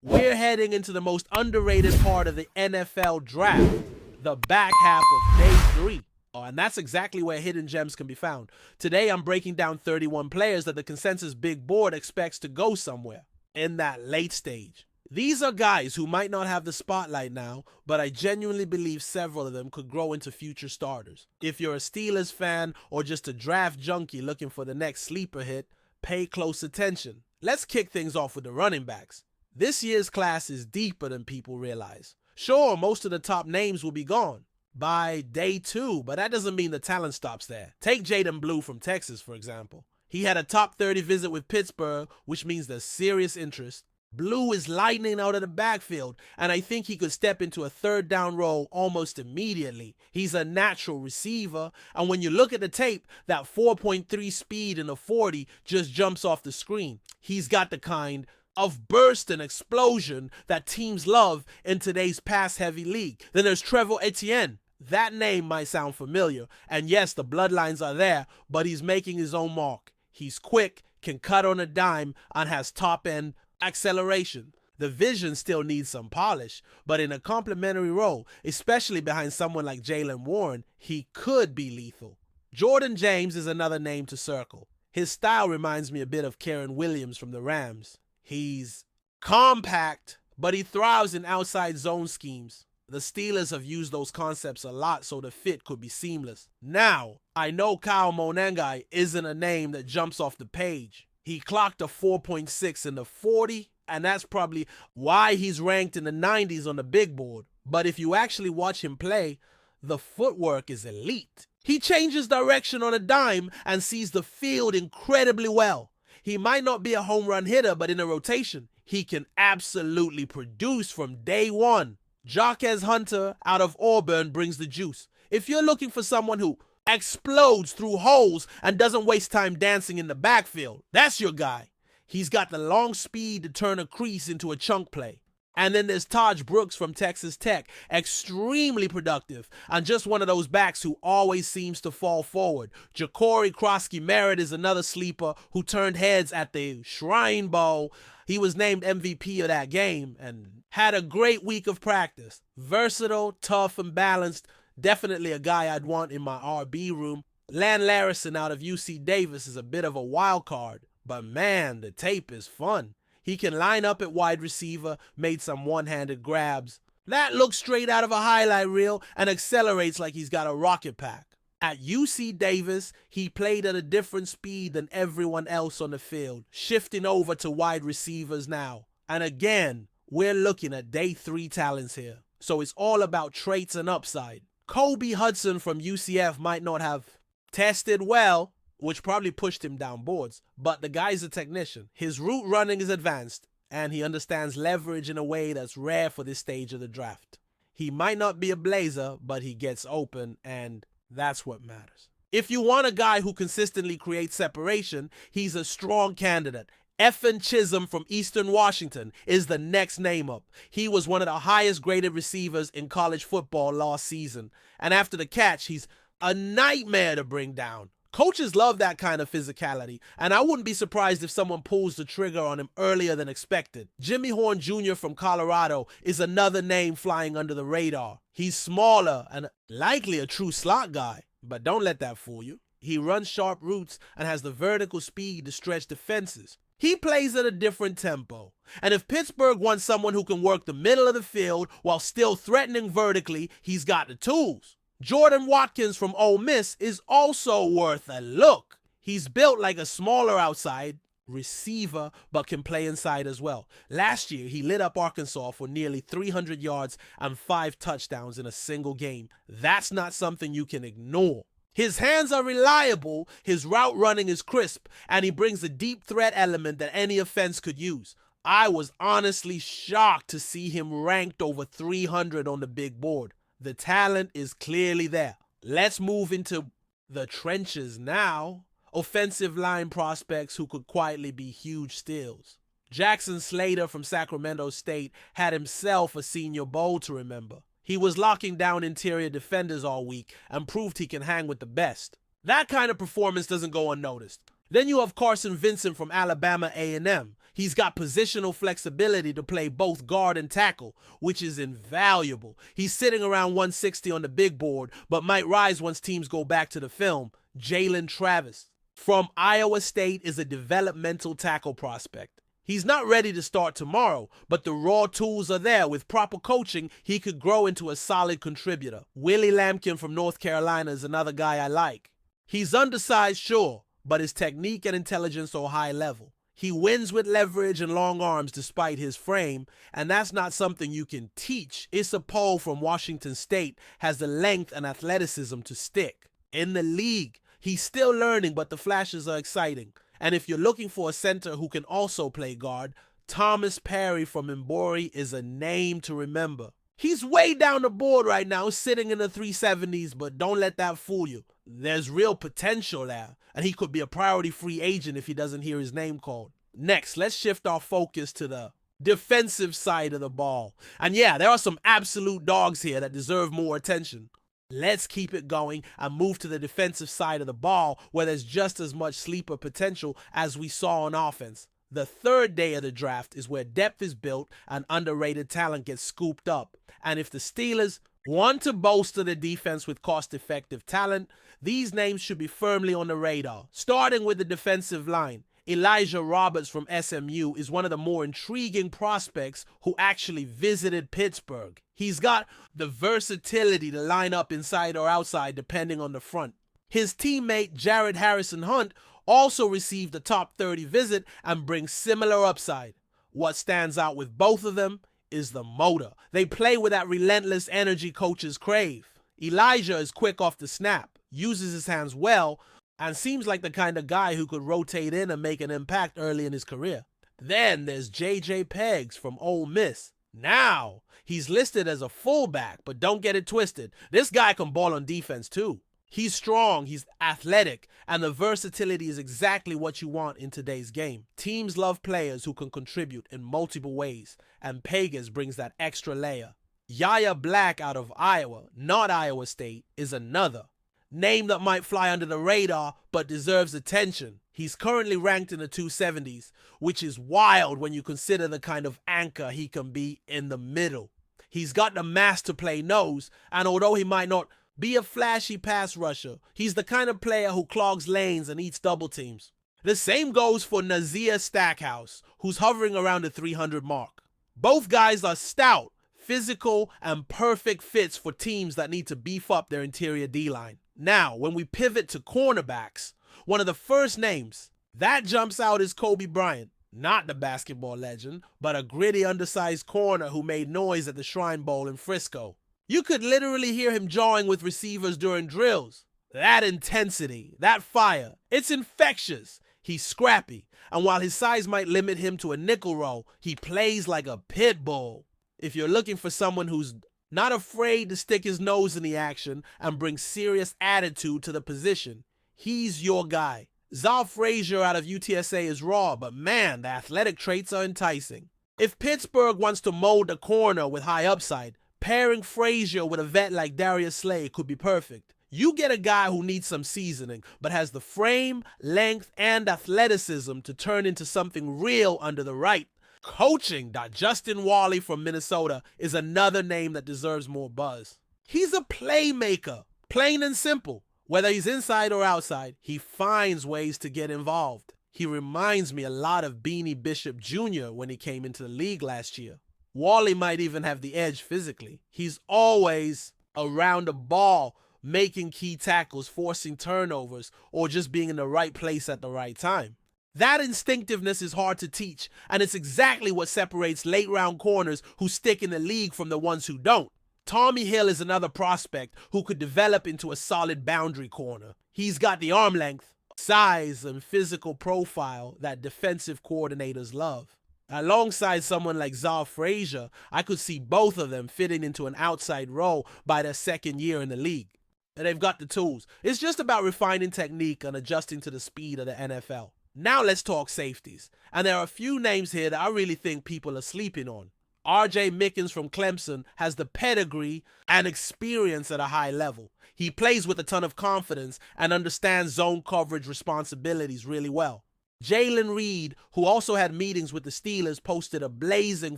We're heading into the most underrated part of the NFL draft, the back half of day 3. Oh, and that's exactly where hidden gems can be found. Today, I'm breaking down 31 players that the consensus big board expects to go somewhere in that late stage. These are guys who might not have the spotlight now, but I genuinely believe several of them could grow into future starters. If you're a Steelers fan or just a draft junkie looking for the next sleeper hit, pay close attention. Let's kick things off with the running backs. This year's class is deeper than people realize. Sure, most of the top names will be gone by day 2, but that doesn't mean the talent stops there. Take Jaden Blue from Texas, for example. He had a top 30 visit with Pittsburgh, which means there's serious interest. Blue is lightning out of the backfield, and I think he could step into a third down role almost immediately. He's a natural receiver, and when you look at the tape, that 4.3 speed in the 40 just jumps off the screen. He's got the kind of burst and explosion that teams love in today's pass-heavy league. Then there's Trevor Etienne. That name might sound familiar, and yes, the bloodlines are there, but he's making his own mark. He's quick, can cut on a dime, and has top-end acceleration. The vision still needs some polish, but in a complementary role, especially behind someone like Jaylen Warren, he could be lethal. Jordan James is another name to circle. His style reminds me a bit of Karen Williams from the Rams. He's compact, but he thrives in outside zone schemes. The Steelers have used those concepts a lot, so the fit could be seamless. Now, I know Kyle Monengai isn't a name that jumps off the page. He clocked a 4.6 in the 40, and that's probably why he's ranked in the 90s on the big board. But if you actually watch him play, the footwork is elite. He changes direction on a dime and sees the field incredibly well. He might not be a home run hitter, but in a rotation, he can absolutely produce from day one. Jarquez Hunter out of Auburn brings the juice. If you're looking for someone who explodes through holes and doesn't waste time dancing in the backfield, that's your guy. He's got the long speed to turn a crease into a chunk play. And then there's Taj Brooks from Texas Tech, extremely productive, and just one of those backs who always seems to fall forward. Ja'Cory Krosky-Merritt is another sleeper who turned heads at the Shrine Bowl. He was named MVP of that game and had a great week of practice. Versatile, tough, and balanced. Definitely a guy I'd want in my RB room. Lan Larison out of UC Davis is a bit of a wild card, but man, the tape is fun. He can line up at wide receiver, made some one-handed grabs. That looks straight out of a highlight reel and accelerates like he's got a rocket pack. At UC Davis, he played at a different speed than everyone else on the field, shifting over to wide receivers now. And again, we're looking at day 3 talents here. So it's all about traits and upside. Kobe Hudson from UCF might not have tested well, which probably pushed him down boards, but the guy's a technician. His route running is advanced, and he understands leverage in a way that's rare for this stage of the draft. He might not be a blazer, but he gets open, and that's what matters. If you want a guy who consistently creates separation, he's a strong candidate. Effin Chisholm from Eastern Washington is the next name up. He was one of the highest graded receivers in college football last season, and after the catch, he's a nightmare to bring down. Coaches love that kind of physicality, and I wouldn't be surprised if someone pulls the trigger on him earlier than expected. Jimmy Horn Jr. from Colorado is another name flying under the radar. He's smaller and likely a true slot guy, but don't let that fool you. He runs sharp routes and has the vertical speed to stretch defenses. He plays at a different tempo, and if Pittsburgh wants someone who can work the middle of the field while still threatening vertically, he's got the tools. Jordan Watkins from Ole Miss is also worth a look. He's built like a smaller outside receiver, but can play inside as well. Last year, he lit up Arkansas for nearly 300 yards and 5 touchdowns in a single game. That's not something you can ignore. His hands are reliable, his route running is crisp, and he brings a deep threat element that any offense could use. I was honestly shocked to see him ranked over 300 on the big board. The talent is clearly there. Let's move into the trenches now. Offensive line prospects who could quietly be huge steals. Jackson Slater from Sacramento State had himself a Senior Bowl to remember. He was locking down interior defenders all week and proved he can hang with the best. That kind of performance doesn't go unnoticed. Then you have Carson Vincent from Alabama A&M. He's got positional flexibility to play both guard and tackle, which is invaluable. He's sitting around 160 on the big board, but might rise once teams go back to the film. Jalen Travis from Iowa State is a developmental tackle prospect. He's not ready to start tomorrow, but the raw tools are there. With proper coaching, he could grow into a solid contributor. Willie Lampkin from North Carolina is another guy I like. He's undersized, sure, but his technique and intelligence are high level. He wins with leverage and long arms despite his frame, and that's not something you can teach. Issa Poe from Washington State has the length and athleticism to stick. In the league, he's still learning, but the flashes are exciting. And if you're looking for a center who can also play guard, Thomas Perry from Embori is a name to remember. He's way down the board right now, sitting in the 370s, but don't let that fool you. There's real potential there, and he could be a priority free agent if he doesn't hear his name called. Next, let's shift our focus to the defensive side of the ball. And yeah, there are some absolute dogs here that deserve more attention. Let's keep it going and move to the defensive side of the ball where there's just as much sleeper potential as we saw on offense. The third day of the draft is where depth is built and underrated talent gets scooped up. And if the Steelers want to bolster the defense with cost-effective talent, these names should be firmly on the radar. Starting with the defensive line, Elijah Roberts from SMU is one of the more intriguing prospects who actually visited Pittsburgh. He's got the versatility to line up inside or outside depending on the front. His teammate Jared Harrison Hunt also received a top 30 visit and brings similar upside. What stands out with both of them is the motor. They play with that relentless energy coaches crave. Elijah is quick off the snap, uses his hands well, and seems like the kind of guy who could rotate in and make an impact early in his career. Then there's J.J. Peggs from Ole Miss. Now, he's listed as a fullback, but don't get it twisted. This guy can ball on defense too. He's strong, he's athletic, and the versatility is exactly what you want in today's game. Teams love players who can contribute in multiple ways, and Peggs brings that extra layer. Yaya Black out of Iowa, not Iowa State, is another name that might fly under the radar but deserves attention. He's currently ranked in the 270s, which is wild when you consider the kind of anchor he can be in the middle. He's got the mass to play nose, and although he might not be a flashy pass rusher, he's the kind of player who clogs lanes and eats double teams. The same goes for Nazir Stackhouse, who's hovering around the 300 mark. Both guys are stout, physical, and perfect fits for teams that need to beef up their interior D-line. Now, when we pivot to cornerbacks, one of the first names that jumps out is Kobe Bryant. Not the basketball legend, but a gritty, undersized corner who made noise at the Shrine Bowl in Frisco. You could literally hear him jawing with receivers during drills. That intensity, that fire, it's infectious. He's scrappy, and while his size might limit him to a nickel role, he plays like a pit bull. If you're looking for someone who's not afraid to stick his nose in the action and bring serious attitude to the position, he's your guy. Zal Frazier out of UTSA is raw, but man, the athletic traits are enticing. If Pittsburgh wants to mold a corner with high upside, pairing Frazier with a vet like Darius Slay could be perfect. You get a guy who needs some seasoning, but has the frame, length, and athleticism to turn into something real under the right coaching. Justin Wally from Minnesota is another name that deserves more buzz. He's a playmaker, plain and simple. Whether he's inside or outside, he finds ways to get involved. He reminds me a lot of Beanie Bishop Jr. when he came into the league last year. Wally might even have the edge physically. He's always around the ball, making key tackles, forcing turnovers, or just being in the right place at the right time. That instinctiveness is hard to teach, and it's exactly what separates late-round corners who stick in the league from the ones who don't. Tommy Hill is another prospect who could develop into a solid boundary corner. He's got the arm length, size, and physical profile that defensive coordinators love. Alongside someone like Zal Frazier, I could see both of them fitting into an outside role by their second year in the league. And they've got the tools. It's just about refining technique and adjusting to the speed of the NFL. Now let's talk safeties. And there are a few names here that I really think people are sleeping on. R.J. Mickens from Clemson has the pedigree and experience at a high level. He plays with a ton of confidence and understands zone coverage responsibilities really well. Jalen Reed, who also had meetings with the Steelers, posted a blazing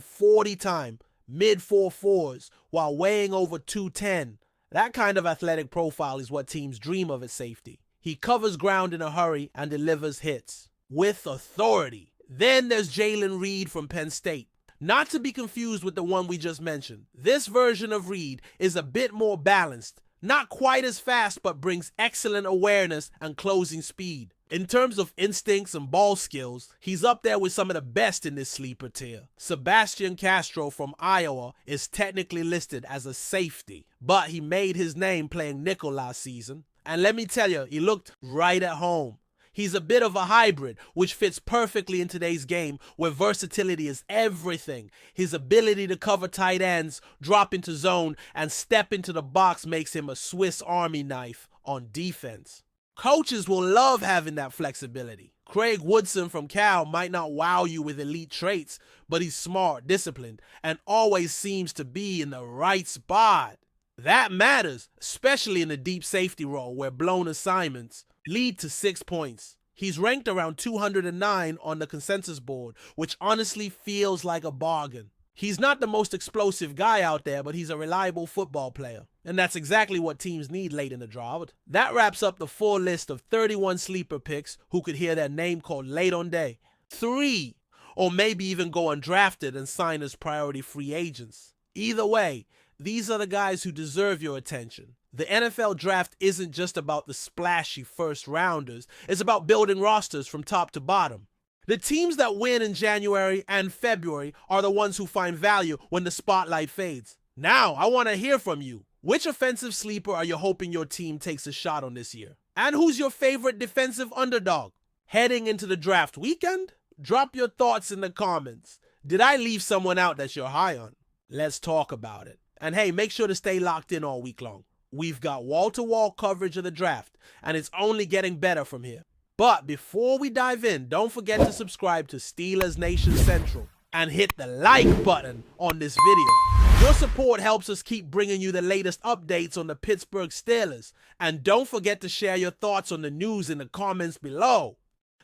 40-time mid-4.4s while weighing over 210. That kind of athletic profile is what teams dream of at safety. He covers ground in a hurry and delivers hits with authority. Then there's Jalen Reed from Penn State. Not to be confused with the one we just mentioned. This version of Reed is a bit more balanced, not quite as fast, but brings excellent awareness and closing speed. In terms of instincts and ball skills, he's up there with some of the best in this sleeper tier. Sebastian Castro from Iowa is technically listed as a safety, but he made his name playing nickel last season. And let me tell you, he looked right at home. He's a bit of a hybrid, which fits perfectly in today's game where versatility is everything. His ability to cover tight ends, drop into zone, and step into the box makes him a Swiss Army knife on defense. Coaches will love having that flexibility. Craig Woodson from Cal might not wow you with elite traits, but he's smart, disciplined, and always seems to be in the right spot. That matters, especially in the deep safety role where blown assignments lead to 6 points. He's ranked around 209 on the consensus board, which honestly feels like a bargain. He's not the most explosive guy out there, but he's a reliable football player. And that's exactly what teams need late in the draft. That wraps up the full list of 31 sleeper picks who could hear their name called late on day. 3, or maybe even go undrafted and sign as priority free agents. Either way, these are the guys who deserve your attention. The NFL draft isn't just about the splashy first rounders, it's about building rosters from top to bottom. The teams that win in January and February are the ones who find value when the spotlight fades. Now, I want to hear from you. Which offensive sleeper are you hoping your team takes a shot on this year? And who's your favorite defensive underdog? Heading into the draft weekend? Drop your thoughts in the comments. Did I leave someone out that you're high on? Let's talk about it. And hey, make sure to stay locked in all week long. We've got wall-to-wall coverage of the draft, and it's only getting better from here. But before we dive in, don't forget to subscribe to Steelers Nation Central and hit the like button on this video. Your support helps us keep bringing you the latest updates on the Pittsburgh Steelers, and don't forget to share your thoughts on the news in the comments below.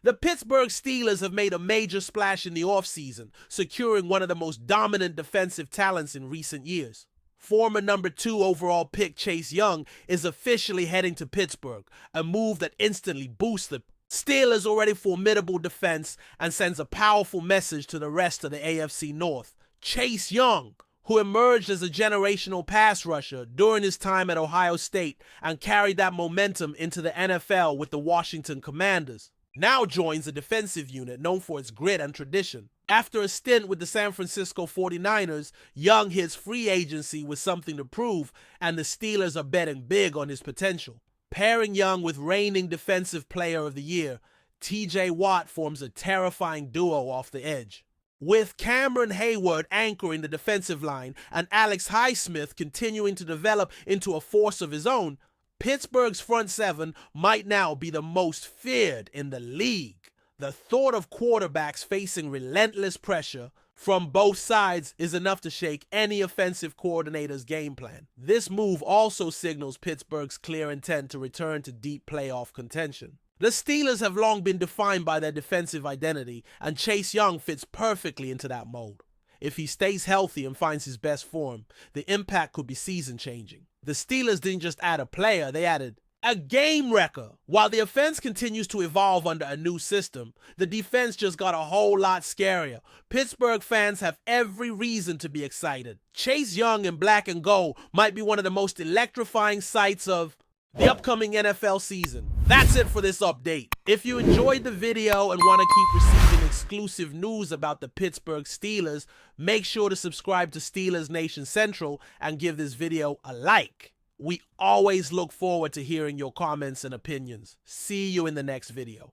The Pittsburgh Steelers have made a major splash in the offseason, securing one of the most dominant defensive talents in recent years. Former number 2 overall pick Chase Young is officially heading to Pittsburgh, a move that instantly boosts the Steelers' already formidable defense and sends a powerful message to the rest of the AFC North. Chase Young, who emerged as a generational pass rusher during his time at Ohio State and carried that momentum into the NFL with the Washington Commanders, now joins a defensive unit known for its grit and tradition. After a stint with the San Francisco 49ers, Young hits free agency with something to prove, and the Steelers are betting big on his potential. Pairing Young with reigning Defensive Player of the Year, TJ Watt forms a terrifying duo off the edge. With Cameron Hayward anchoring the defensive line and Alex Highsmith continuing to develop into a force of his own, Pittsburgh's front seven might now be the most feared in the league. The thought of quarterbacks facing relentless pressure from both sides is enough to shake any offensive coordinator's game plan. This move also signals Pittsburgh's clear intent to return to deep playoff contention. The Steelers have long been defined by their defensive identity, and Chase Young fits perfectly into that mold. If he stays healthy and finds his best form, the impact could be season-changing. The Steelers didn't just add a player, they added a game wrecker. While the offense continues to evolve under a new system, the defense just got a whole lot scarier. Pittsburgh fans have every reason to be excited. Chase Young in black and gold might be one of the most electrifying sights of the upcoming NFL season. That's it for this update. If you enjoyed the video and want to keep receiving exclusive news about the Pittsburgh Steelers, make sure to subscribe to Steelers Nation Central and give this video a like. We always look forward to hearing your comments and opinions. See you in the next video.